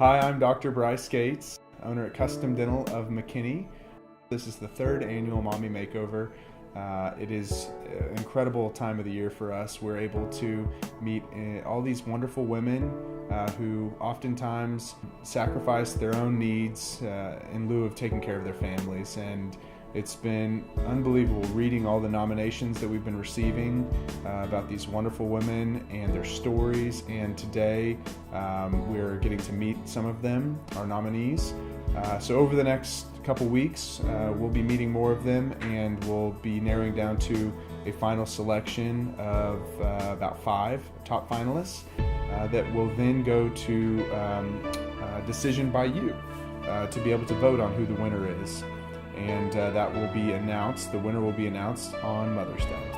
Hi, I'm Dr. Bryce Gates, owner at Custom Dental of McKinney. This is the third annual Mommy Makeover. It is an incredible time of the year for us. We're able to meet all these wonderful women who oftentimes sacrifice their own needs in lieu of taking care of their families. And it's been unbelievable reading all the nominations that we've been receiving about these wonderful women and their stories. And today we're getting to meet some of them, our nominees. So over the next couple weeks, we'll be meeting more of them, and we'll be narrowing down to a final selection of about 5 top finalists that will then go to decision by you to be able to vote on who the winner is. And that will be announced, the winner will be announced on Mother's Day.